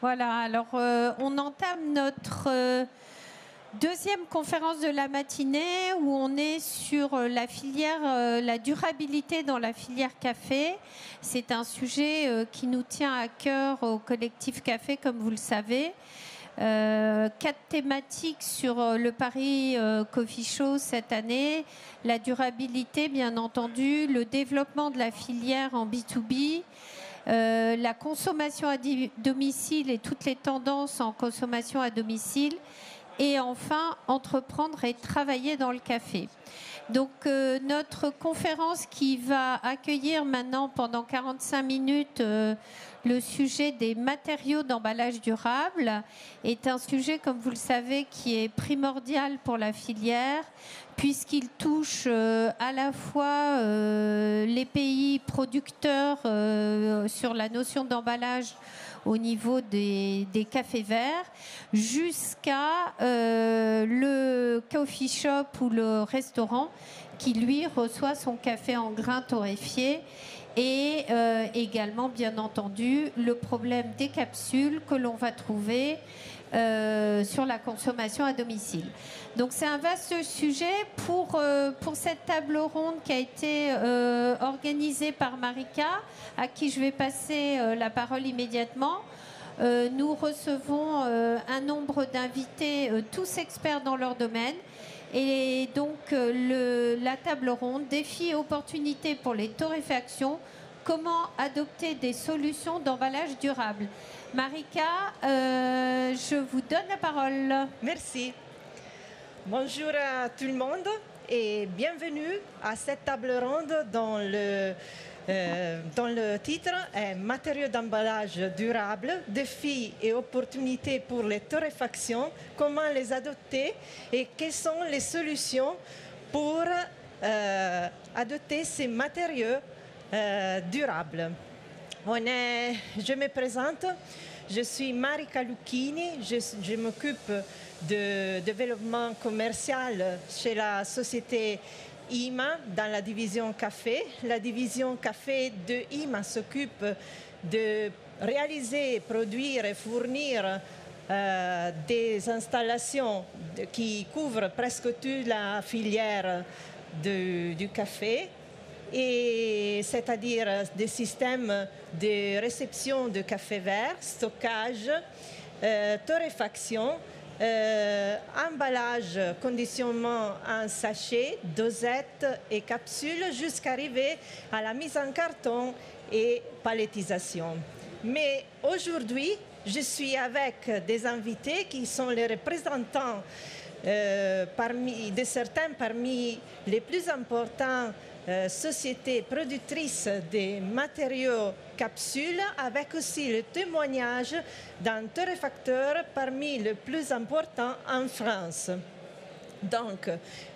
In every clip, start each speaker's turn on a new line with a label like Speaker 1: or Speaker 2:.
Speaker 1: Voilà, alors on entame notre deuxième conférence de la matinée où on est sur la filière, la durabilité dans la filière café. C'est un sujet qui nous tient à cœur au collectif Café, comme vous le savez. 4 thématiques sur le Paris Coffee Show cette année. La durabilité, bien entendu, le développement de la filière en B2B, la consommation à domicile et toutes les tendances en consommation à domicile, et enfin entreprendre et travailler dans le café. Donc notre conférence qui va accueillir maintenant pendant 45 minutes le sujet des matériaux d'emballage durable est un sujet, comme vous le savez, qui est primordial pour la filière puisqu'il touche à la fois les pays producteurs sur la notion d'emballage au niveau des cafés verts, jusqu'à le coffee shop ou le restaurant qui, lui, reçoit son café en grains torréfiés. Et également, bien entendu, le problème des capsules que l'on va trouver sur la consommation à domicile. Donc c'est un vaste sujet pour cette table ronde qui a été organisée par Marika, à qui je vais passer la parole immédiatement. Nous recevons un nombre d'invités, tous experts dans leur domaine. Et donc la table ronde, défis et opportunités pour les torréfactions, comment adopter des solutions d'emballage durable. Marika, je vous donne la parole.
Speaker 2: Merci. Bonjour à tout le monde et bienvenue à cette table ronde dont le titre est Matériaux d'emballage durable, défis et opportunités pour les torréfactions, comment les adopter et quelles sont les solutions pour adopter ces matériaux durables. Je me présente, je suis Marika Lucchini, je m'occupe de développement commercial chez la société IMA dans la division café. La division café de IMA s'occupe de réaliser, produire et fournir des installations qui couvrent presque toute la filière du café, et c'est-à-dire des systèmes de réception de café vert, stockage, torréfaction, emballage, conditionnement en sachet, dosette et capsules jusqu'à arriver à la mise en carton et palettisation. Mais aujourd'hui, je suis avec des invités qui sont les représentants de certains parmi les plus importants sociétés productrices de matériaux capsules, avec aussi le témoignage d'un torréfacteur parmi les plus importants en France. Donc,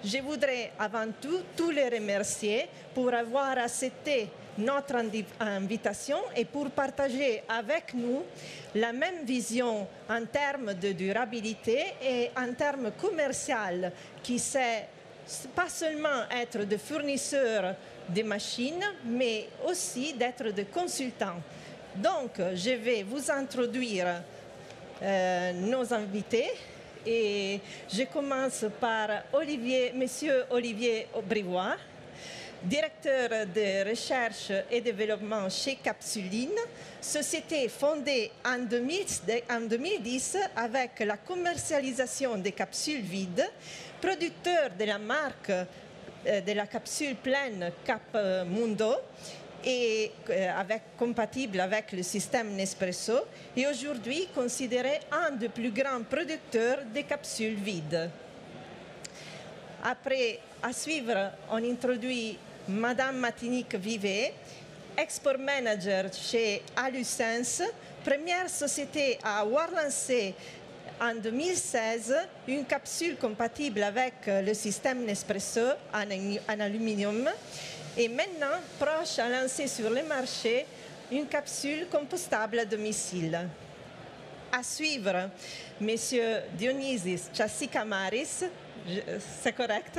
Speaker 2: je voudrais avant tout tous les remercier pour avoir accepté notre invitation et pour partager avec nous la même vision en termes de durabilité et en termes commerciaux qui sait pas seulement être de fournisseurs de machines, mais aussi d'être de consultants. Donc, je vais vous introduire nos invités et je commence par Monsieur Olivier Brivois, directeur de recherche et développement chez Capsuline, société fondée en 2010 avec la commercialisation des capsules vides, producteur de la marque de la capsule pleine Cap Mundo et compatible avec le système Nespresso, et aujourd'hui considéré un des plus grands producteurs de capsules vides. Après, à suivre, on introduit Madame Matinique Vivet, export manager chez Alusense, première société à avoir lancé en 2016 une capsule compatible avec le système Nespresso en aluminium, et maintenant proche à lancer sur le marché une capsule compostable à domicile. À suivre, Monsieur Dionysis Chassicamaris, c'est correct?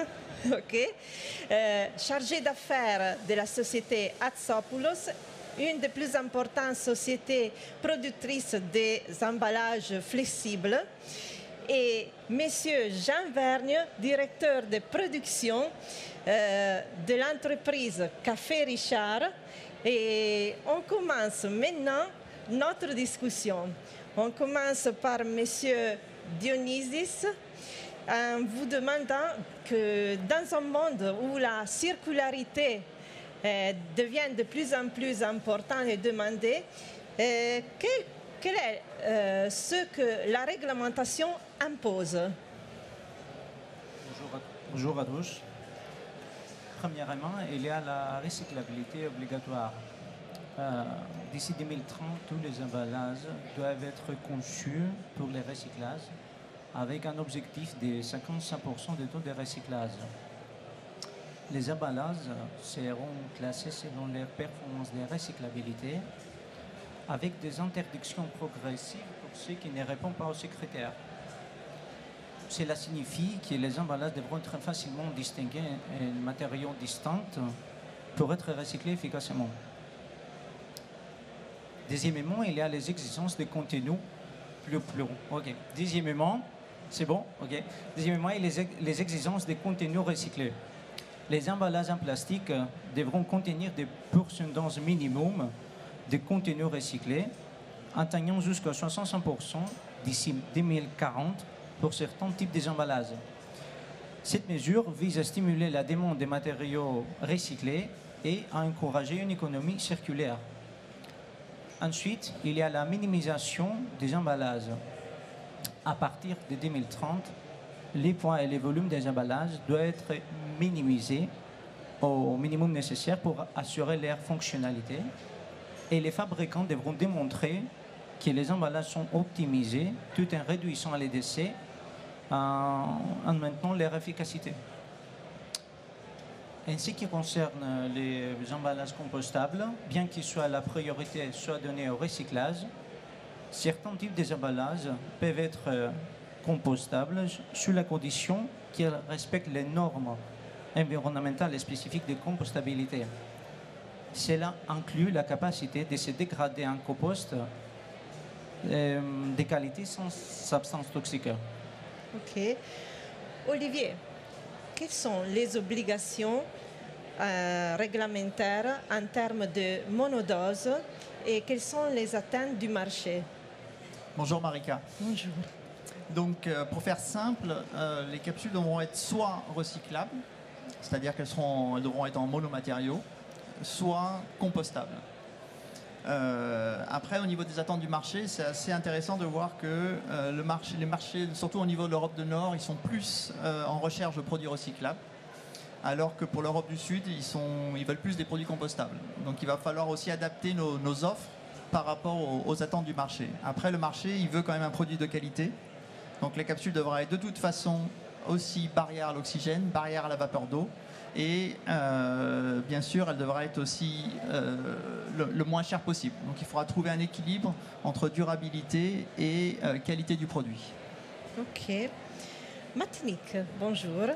Speaker 2: Ok. Chargé d'affaires de la société Atsopoulos une des plus importantes sociétés productrices des emballages flexibles, et M. Jean Vergne, directeur de production de l'entreprise Café Richard. Et on commence maintenant notre discussion. On commence par M. Dionysis, en vous demandant que dans un monde où la circularité devient de plus en plus importante et demandée, quel est ce que la réglementation impose?
Speaker 3: Bonjour à tous. Premièrement, il y a la recyclabilité obligatoire. D'ici 2030, tous les emballages doivent être conçus pour le recyclage avec un objectif de 55% de taux de recyclage. Les emballages seront classés selon leur performance de recyclabilité avec des interdictions progressives pour ceux qui ne répondent pas aux critères. Cela signifie que les emballages devront être facilement distingués en matériaux distincts pour être recyclés efficacement. Deuxièmement, il y a les exigences de contenu plus. OK. Deuxièmement, c'est bon? OK. Deuxièmement, il y a les exigences de contenu recyclé. Les emballages en plastique devront contenir des pourcentages minimum de contenu recyclé, atteignant jusqu'à 65% d'ici 2040 pour certains types d'emballages. Cette mesure vise à stimuler la demande de matériaux recyclés et à encourager une économie circulaire. Ensuite, il y a la minimisation des emballages. À partir de 2030, les poids et les volumes des emballages doivent être minimisés au minimum nécessaire pour assurer leur fonctionnalité. Et les fabricants devront démontrer que les emballages sont optimisés tout en réduisant les décès en maintenant leur efficacité. En ce qui concerne les emballages compostables, bien qu'il soit la priorité soit donnée au recyclage, certains types d'emballages peuvent être compostables sous la condition qu'ils respectent les normes environnementales et spécifiques de compostabilité. Cela inclut la capacité de se dégrader en compost de qualité sans substances toxiques.
Speaker 2: OK. Olivier, quelles sont les obligations réglementaires en termes de monodose et quelles sont les attentes du marché?
Speaker 4: Bonjour Marika.
Speaker 2: Bonjour.
Speaker 4: Donc pour faire simple, les capsules devront être soit recyclables, c'est-à-dire qu'elles devront être en monomatériaux, soit compostables. Après, au niveau des attentes du marché, c'est assez intéressant de voir que les marchés, surtout au niveau de l'Europe du Nord, ils sont plus en recherche de produits recyclables, alors que pour l'Europe du Sud, ils veulent plus des produits compostables. Donc il va falloir aussi adapter nos offres par rapport aux attentes du marché. Après, le marché, il veut quand même un produit de qualité. Donc les capsules devraient être de toute façon aussi barrières à l'oxygène, barrières à la vapeur d'eau. Et bien sûr, elle devra être aussi le moins cher possible. Donc il faudra trouver un équilibre entre durabilité et qualité du produit.
Speaker 2: OK. Matinique, bonjour.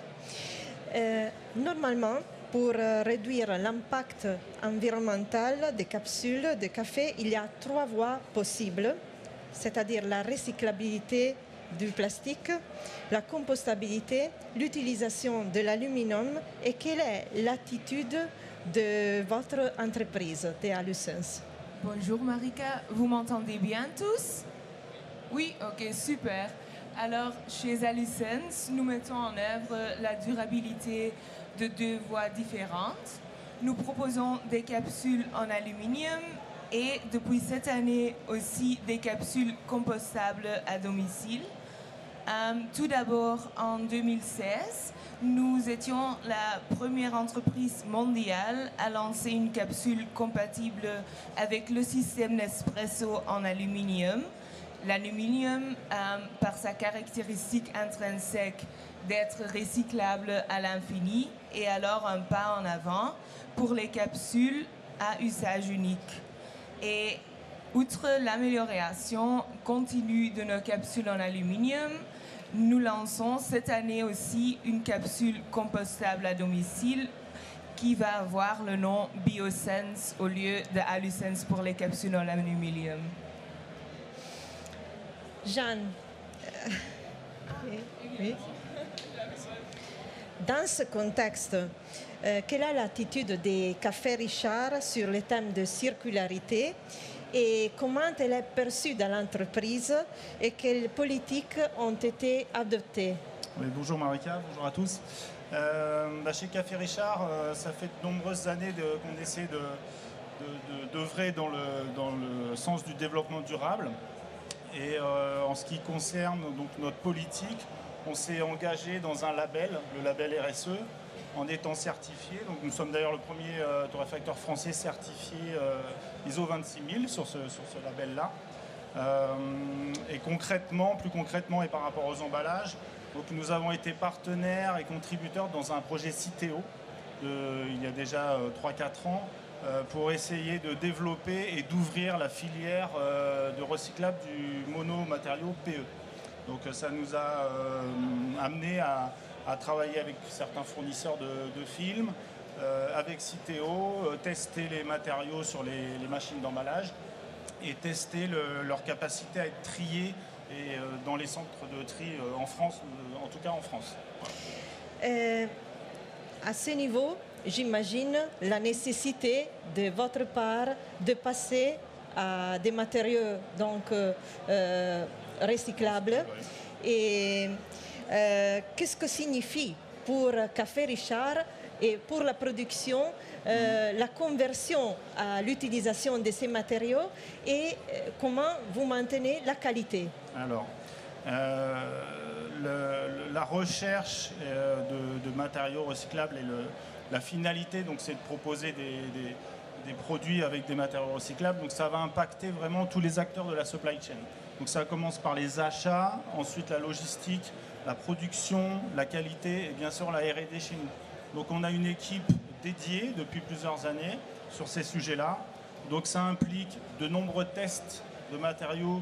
Speaker 2: Normalement, pour réduire l'impact environnemental des capsules de café, il y a 3 voies possibles, c'est-à-dire la recyclabilité du plastique, la compostabilité, l'utilisation de l'aluminium. Et quelle est l'attitude de votre entreprise, Théa Lucens?
Speaker 5: Bonjour Marika, vous m'entendez bien tous? Oui, ok, super. Alors, chez Alicens, nous mettons en œuvre la durabilité de 2 voies différentes. Nous proposons des capsules en aluminium et depuis cette année aussi des capsules compostables à domicile. Tout d'abord, en 2016, nous étions la première entreprise mondiale à lancer une capsule compatible avec le système Nespresso en aluminium. L'aluminium, par sa caractéristique intrinsèque d'être recyclable à l'infini, est alors un pas en avant pour les capsules à usage unique. Et outre l'amélioration continue de nos capsules en aluminium, nous lançons cette année aussi une capsule compostable à domicile qui va avoir le nom BioSense au lieu de Alusense pour les capsules en aluminium.
Speaker 2: Jeanne, oui. Dans ce contexte, quelle est l'attitude des Cafés Richard sur le thème de circularité et comment elle est perçue dans l'entreprise et quelles politiques ont été adoptées?
Speaker 6: Oui, bonjour Marika, bonjour à tous. Chez Café Richard, ça fait de nombreuses années qu'on essaie d'œuvrer dans le sens du développement durable. Et en ce qui concerne donc, notre politique, on s'est engagé dans un label, le label RSE, en étant certifié. Donc, nous sommes d'ailleurs le premier torréfacteur français certifié ISO 26000 sur ce label-là. Et concrètement, plus concrètement et par rapport aux emballages, donc nous avons été partenaires et contributeurs dans un projet Citeo il y a déjà 3-4 ans pour essayer de développer et d'ouvrir la filière de recyclable du monomatériau PE. Donc ça nous a amené à travailler avec certains fournisseurs de films, avec Citeo, tester les matériaux sur les machines d'emballage et tester leur capacité à être triés et dans les centres de tri en France, en tout cas en France.
Speaker 2: À ce niveau, j'imagine la nécessité de votre part de passer à des matériaux donc, recyclables. Et qu'est-ce que signifie pour Café Richard et pour la production la conversion à l'utilisation de ces matériaux et comment vous maintenez la qualité?
Speaker 6: Alors, la recherche de matériaux recyclables et la finalité, donc, c'est de proposer des produits avec des matériaux recyclables. Donc ça va impacter vraiment tous les acteurs de la supply chain. Donc ça commence par les achats, ensuite la logistique, la production, la qualité et bien sûr la R&D chez nous. Donc on a une équipe dédiée depuis plusieurs années sur ces sujets-là. Donc ça implique de nombreux tests de matériaux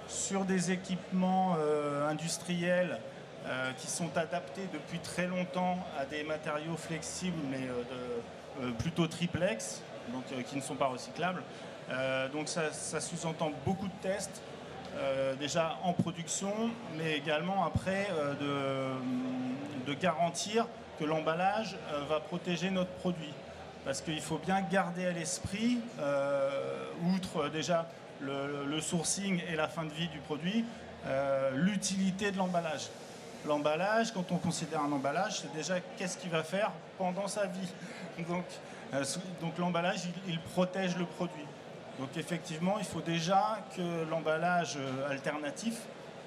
Speaker 6: sur des équipements industriels qui sont adaptés depuis très longtemps à des matériaux flexibles mais plutôt triplex, donc qui ne sont pas recyclables. Donc ça sous-entend beaucoup de tests, déjà en production, mais également après de garantir que l'emballage va protéger notre produit. Parce qu'il faut bien garder à l'esprit, outre déjà le sourcing et la fin de vie du produit, l'utilité de l'emballage. L'emballage, quand on considère un emballage, c'est déjà qu'est-ce qu'il va faire pendant sa vie. Donc l'emballage, il protège le produit. Donc effectivement, il faut déjà que l'emballage alternatif,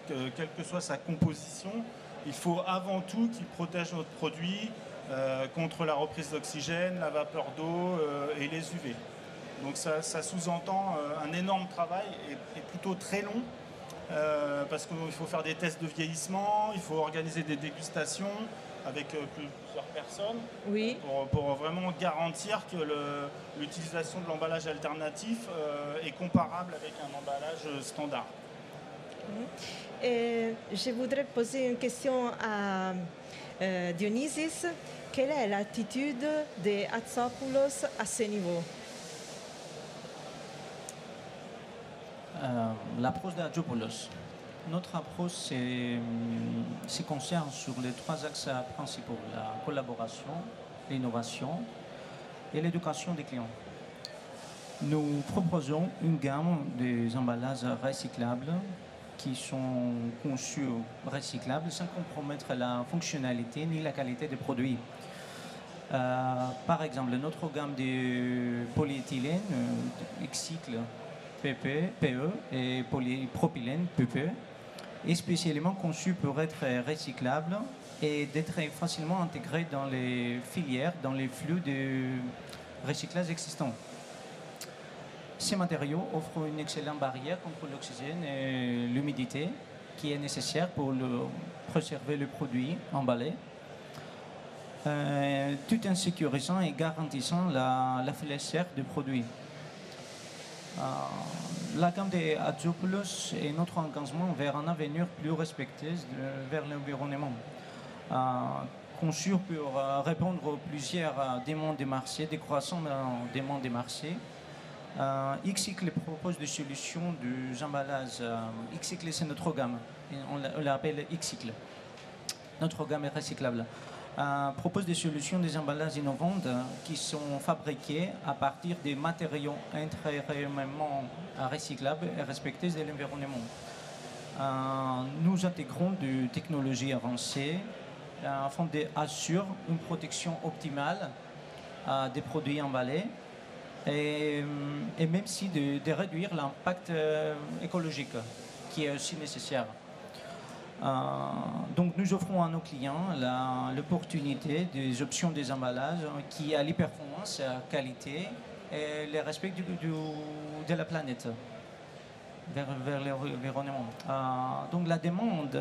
Speaker 6: quelle que soit sa composition, il faut avant tout qu'il protège notre produit contre la reprise d'oxygène, la vapeur d'eau et les UV. Donc ça sous-entend un énorme travail et plutôt très long parce qu'il faut faire des tests de vieillissement, il faut organiser des dégustations avec plusieurs personnes
Speaker 2: oui.
Speaker 6: pour vraiment garantir que l'utilisation de l'emballage alternatif est comparable avec un emballage standard.
Speaker 2: Et je voudrais poser une question à Dionysis. Quelle est l'attitude de Hatsopoulos à ce niveau?
Speaker 3: L'approche de Hatsopoulos. Notre approche se concerne sur les 3 axes principaux, la collaboration, l'innovation et l'éducation des clients. Nous proposons une gamme des emballages recyclables qui sont conçus recyclables sans compromettre la fonctionnalité ni la qualité des produits. Par exemple, notre gamme de polyéthylène, X-Cycle PE et polypropylène PP est spécialement conçu pour être recyclable et d'être facilement intégré dans les filières, dans les flux de recyclage existants. Ces matériaux offrent une excellente barrière contre l'oxygène et l'humidité qui est nécessaire pour préserver le produit emballé, tout en sécurisant et garantissant la fraîcheur du produit. La gamme de Hatsopoulos est notre engagement vers un avenir plus respectueux vers l'environnement. conçu pour répondre aux plusieurs demandes des marchés, des croissants demandes des marchés. X-Cycle propose des solutions des emballages. X-Cycle, c'est notre gamme. On l'appelle X-Cycle. Notre gamme est recyclable. Propose des solutions, des emballages innovantes qui sont fabriqués à partir des matériaux intégralement recyclables et respectueux de l'environnement. Nous intégrons des technologies avancées afin d'assurer une protection optimale des produits emballés et même si de réduire l'impact écologique qui est aussi nécessaire. Donc nous offrons à nos clients l'opportunité des options des emballages qui a l'hyperformance, la qualité et le respect de la planète vers l'environnement. Donc la demande,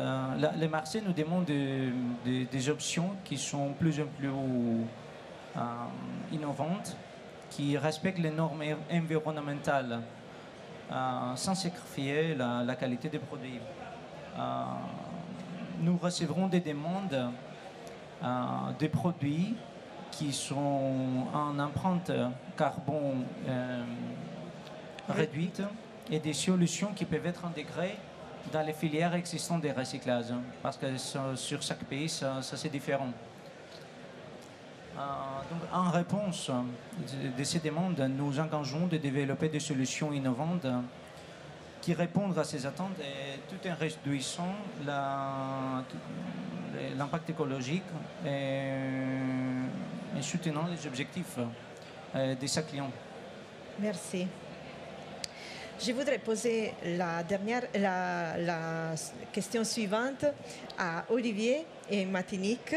Speaker 3: les marchés nous demandent des options qui sont plus en plus innovantes, qui respectent les normes environnementales sans sacrifier la qualité des produits. Nous recevrons des demandes des produits qui sont en empreinte carbone réduite et des solutions qui peuvent être intégrées dans les filières existantes de recyclage, parce que sur chaque pays, ça c'est différent. Donc, en réponse de ces demandes, nous engageons de développer des solutions innovantes qui répondent à ces attentes et tout en réduisant l'impact écologique et soutenant les objectifs de chaque client.
Speaker 2: Merci. Je voudrais poser la question suivante à Olivier et Martinique.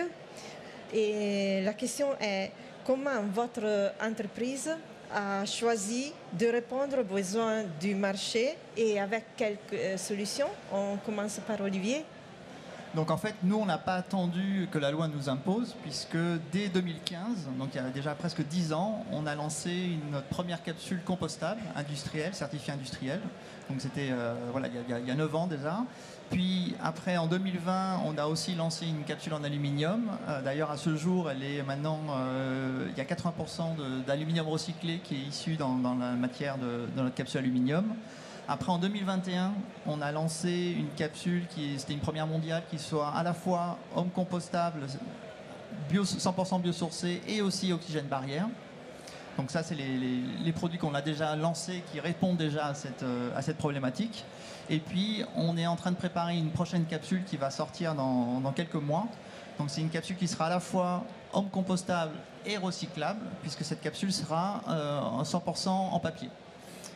Speaker 2: Et la question est comment votre entreprise a choisi de répondre aux besoins du marché et avec quelles solutions? On commence par Olivier.
Speaker 4: Donc en fait, nous, on n'a pas attendu que la loi nous impose, puisque dès 2015, donc il y a déjà presque 10 ans, on a lancé notre première capsule compostable industrielle, certifiée industrielle. Donc c'était il y a 9 ans déjà. Puis après, en 2020, on a aussi lancé une capsule en aluminium. D'ailleurs, à ce jour, elle est maintenant, il y a 80% d'aluminium recyclé qui est issu dans la matière de notre capsule aluminium. Après, en 2021, on a lancé une capsule c'était une première mondiale, qui soit à la fois homme compostable, 100% biosourcé et aussi oxygène barrière. Donc ça, c'est les produits qu'on a déjà lancés qui répondent déjà à cette problématique. Et puis, on est en train de préparer une prochaine capsule qui va sortir dans quelques mois. Donc c'est une capsule qui sera à la fois homme compostable et recyclable, puisque cette capsule sera 100% en papier.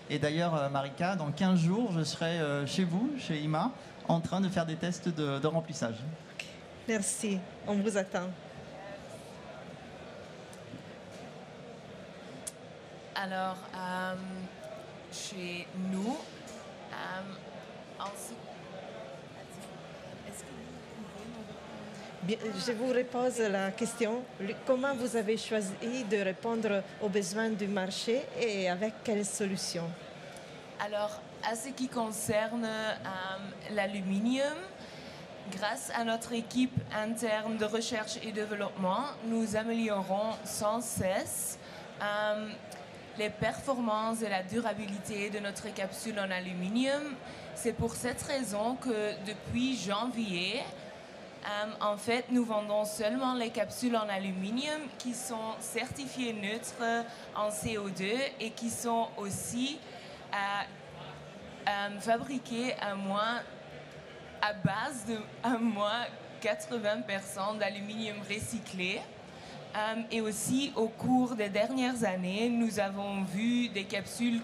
Speaker 4: Et d'ailleurs, Marika, dans 15 jours, je serai chez vous, chez IMA, en train de faire des tests de remplissage.
Speaker 2: Merci, on vous attend.
Speaker 5: Alors, chez nous,
Speaker 2: Je vous repose la question. Comment vous avez choisi de répondre aux besoins du marché et avec quelles solutions?
Speaker 5: Alors, à ce qui concerne l'aluminium, grâce à notre équipe interne de recherche et développement, nous améliorons sans cesse les performances et la durabilité de notre capsule en aluminium. C'est pour cette raison que depuis janvier, en fait, nous vendons seulement les capsules en aluminium qui sont certifiées neutres en CO2 et qui sont aussi fabriquées à base de à moins 80% d'aluminium recyclé. Et aussi, au cours des dernières années, nous avons vu des capsules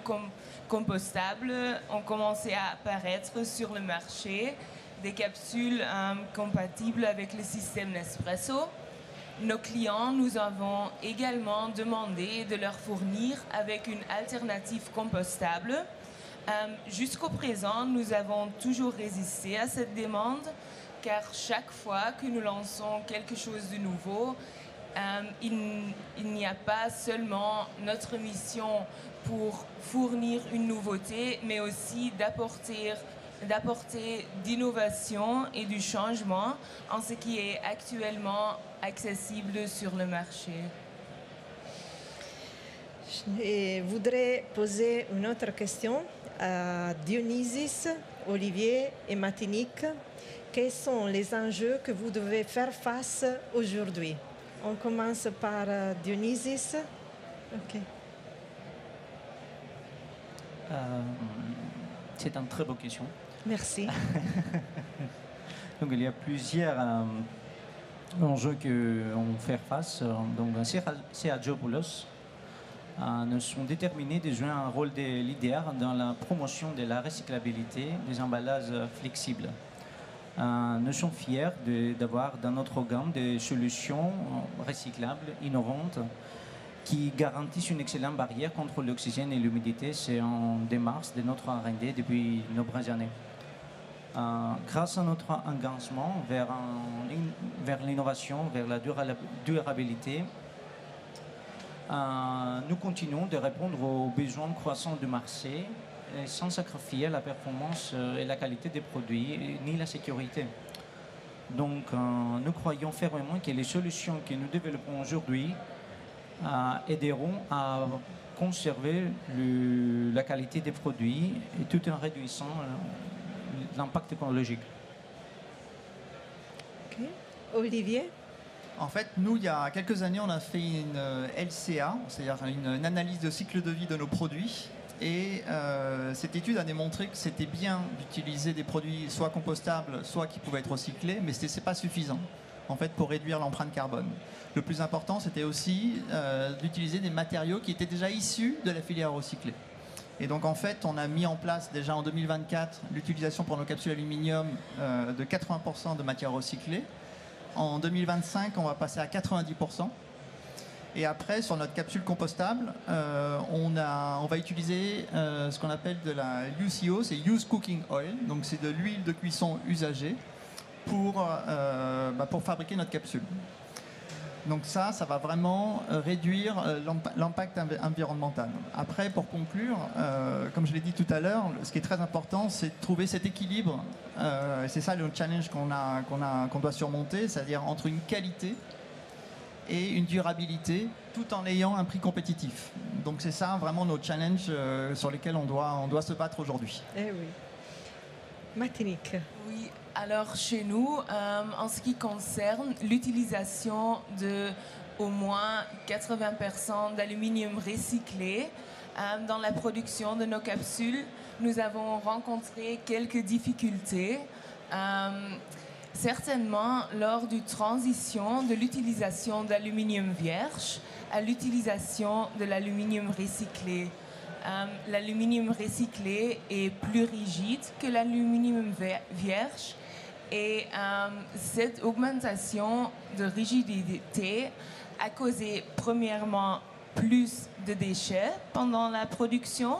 Speaker 5: compostables ont commencé à apparaître sur le marché, des capsules compatibles avec le système Nespresso. Nos clients, nous avons également demandé de leur fournir avec une alternative compostable. Jusqu'au présent, nous avons toujours résisté à cette demande, car chaque fois que nous lançons quelque chose de nouveau, il n'y a pas seulement notre mission pour fournir une nouveauté, mais aussi d'apporter d'apporter d'innovation et du changement en ce qui est actuellement accessible sur le marché.
Speaker 2: Je voudrais poser une autre question à Dionysis, Olivier et Martinique. Quels sont les enjeux que vous devez faire face aujourd'hui? On commence par Dionysis. Ok.
Speaker 3: C'est une très bonne question.
Speaker 2: Merci.
Speaker 3: Donc il y a plusieurs enjeux qu'on fait face. Donc CA Geopoulos nous sont déterminés de jouer un rôle de leader dans la promotion de la recyclabilité des emballages flexibles. Nous sommes fiers d'avoir dans notre gamme des solutions recyclables, innovantes, qui garantissent une excellente barrière contre l'oxygène et l'humidité. C'est en démarche de notre R&D depuis de nombreuses années. Grâce à notre engagement vers l'innovation, vers la durabilité, nous continuons de répondre aux besoins croissants du marché sans sacrifier la performance et la qualité des produits ni la sécurité. Donc nous croyons fermement que les solutions que nous développons aujourd'hui aideront à conserver la qualité des produits et tout en réduisant l'impact écologique.
Speaker 2: Okay. Olivier?
Speaker 4: En fait, nous, il y a quelques années, on a fait une LCA, c'est-à-dire une analyse de cycle de vie de nos produits. Et cette étude a démontré que c'était bien d'utiliser des produits soit compostables, soit qui pouvaient être recyclés, mais ce n'est pas suffisant, en fait, pour réduire l'empreinte carbone. Le plus important, c'était aussi d'utiliser des matériaux qui étaient déjà issus de la filière recyclée. Et donc, en fait, on a mis en place déjà en 2024 l'utilisation pour nos capsules aluminium de 80% de matières recyclées. En 2025, on va passer à 90%. Et après, sur notre capsule compostable, on va utiliser ce qu'on appelle de la UCO, c'est Used Cooking Oil. Donc, c'est de l'huile de cuisson usagée pour fabriquer notre capsule. Donc ça va vraiment réduire l'impact environnemental. Après, pour conclure, comme je l'ai dit tout à l'heure, ce qui est très important, c'est de trouver cet équilibre. C'est ça le challenge qu'on doit surmonter, c'est-à-dire entre une qualité et une durabilité, tout en ayant un prix compétitif. Donc c'est ça vraiment nos challenges sur lesquels on doit se battre aujourd'hui.
Speaker 2: Eh oui. Martinique.
Speaker 5: Oui, alors chez nous, en ce qui concerne l'utilisation de au moins 80% d'aluminium recyclé dans la production de nos capsules, nous avons rencontré quelques difficultés. Certainement lors du transition de l'utilisation d'aluminium vierge à l'utilisation de l'aluminium recyclé. L'aluminium recyclé est plus rigide que l'aluminium vierge et cette augmentation de rigidité a causé premièrement plus de déchets pendant la production,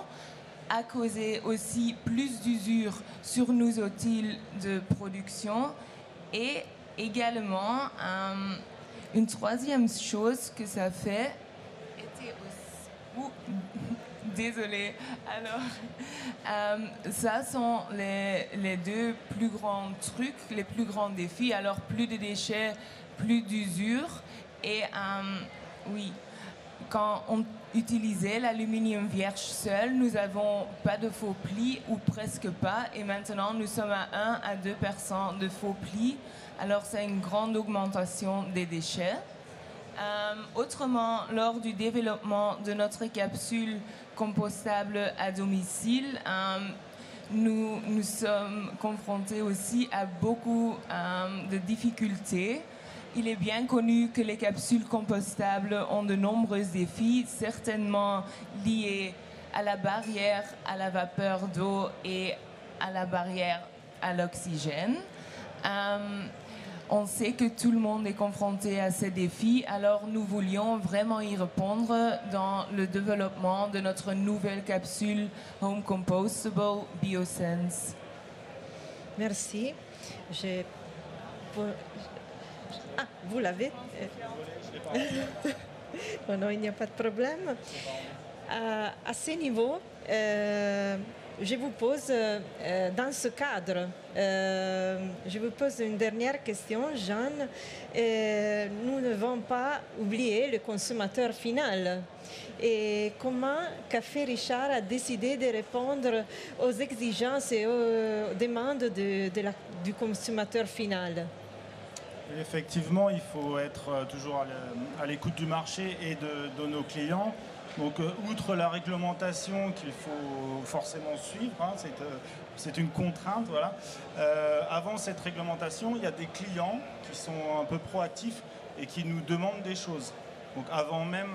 Speaker 5: a causé aussi plus d'usure sur nos outils de production et également une troisième chose que ça fait était aussi... Désolée. Alors, ça sont les deux plus grands trucs, les plus grands défis. Alors, plus de déchets, plus d'usure. Et oui, quand on utilisait l'aluminium vierge seul, nous n'avons pas de faux plis ou presque pas. Et maintenant, nous sommes à 1 à 2% de faux plis. Alors, c'est une grande augmentation des déchets. Autrement, lors du développement de notre capsule compostable à domicile, nous sommes confrontés aussi à beaucoup de difficultés. Il est bien connu que les capsules compostables ont de nombreux défis, certainement liés à la barrière à la vapeur d'eau et à la barrière à l'oxygène. On sait que tout le monde est confronté à ces défis, alors nous voulions vraiment y répondre dans le développement de notre nouvelle capsule Home Compostable BioSense.
Speaker 2: Merci. Ah, vous l'avez? Non, il n'y a pas de problème. À ce niveau, je vous pose, dans ce cadre, je vous pose une dernière question, Jeanne. Nous ne devons pas oublier le consommateur final. Et comment Café Richard a décidé de répondre aux exigences et aux demandes du consommateur final?
Speaker 6: Effectivement, il faut être toujours à l'écoute du marché et de nos clients. Donc, outre la réglementation qu'il faut forcément suivre, hein, c'est une contrainte. Voilà. Avant cette réglementation, il y a des clients qui sont un peu proactifs et qui nous demandent des choses. Donc, avant même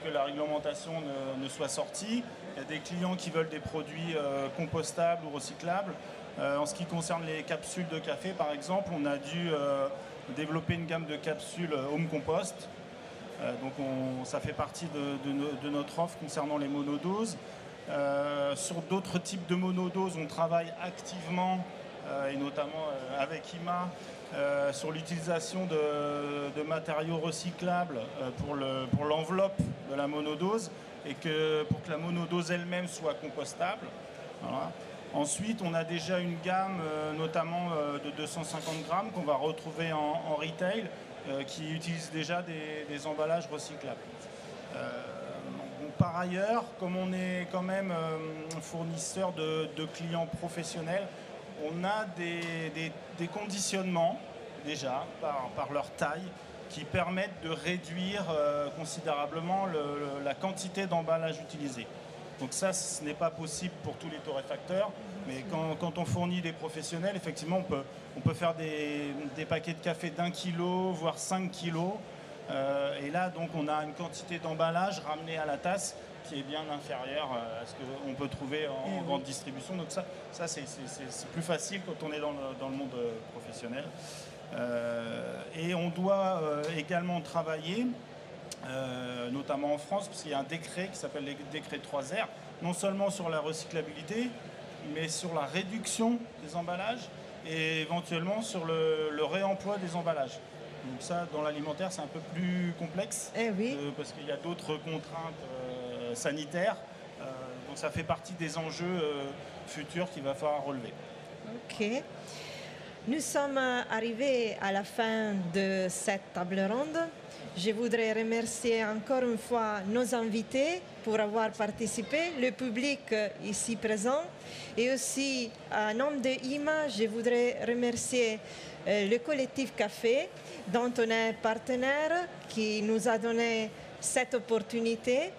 Speaker 6: que la réglementation ne soit sortie, il y a des clients qui veulent des produits compostables ou recyclables. En ce qui concerne les capsules de café, par exemple, on a dû développer une gamme de capsules home compost. Donc ça fait partie de notre offre concernant les monodoses. Sur d'autres types de monodoses, on travaille activement, et notamment avec IMA, sur l'utilisation de matériaux recyclables pour l'enveloppe de la monodose et pour que la monodose elle-même soit compostable. Voilà. Ensuite, on a déjà une gamme, notamment de 250 grammes, qu'on va retrouver en retail, qui utilise déjà des emballages recyclables. Par ailleurs, comme on est quand même fournisseur de clients professionnels, on a des conditionnements déjà par leur taille qui permettent de réduire considérablement la quantité d'emballage utilisé. Donc ça, ce n'est pas possible pour tous les torréfacteurs, mais quand on fournit des professionnels, effectivement, on peut faire des paquets de café d'1 kilo, voire 5 kilos. Et là, donc, on a une quantité d'emballage ramenée à la tasse qui est bien inférieure à ce qu'on peut trouver en grande distribution. Donc ça c'est plus facile quand on est dans le monde professionnel. Et on doit également travailler, notamment en France, parce qu'il y a un décret qui s'appelle le décret 3R, non seulement sur la recyclabilité, mais sur la réduction des emballages et éventuellement sur le réemploi des emballages. Donc ça, dans l'alimentaire, c'est un peu plus complexe, parce qu'il y a d'autres contraintes sanitaires. Donc ça fait partie des enjeux futurs qu'il va falloir relever.
Speaker 2: Ok. Nous sommes arrivés à la fin de cette table ronde. Je voudrais remercier encore une fois nos invités pour avoir participé, le public ici présent, et aussi en nom de IMA, je voudrais remercier le collectif Café, dont on est partenaire, qui nous a donné cette opportunité.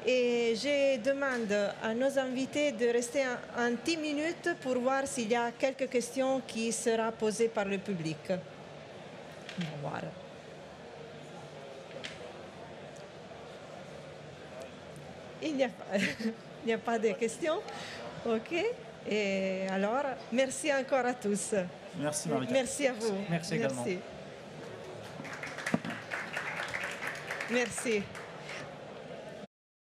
Speaker 2: Et je demande à nos invités de rester un 10 minutes pour voir s'il y a quelques questions qui seront posées par le public. On va voir. Il n'y a pas de questions. OK. Et alors, merci encore à tous.
Speaker 6: Merci Marika.
Speaker 2: Merci à vous.
Speaker 3: Merci également.
Speaker 2: Merci.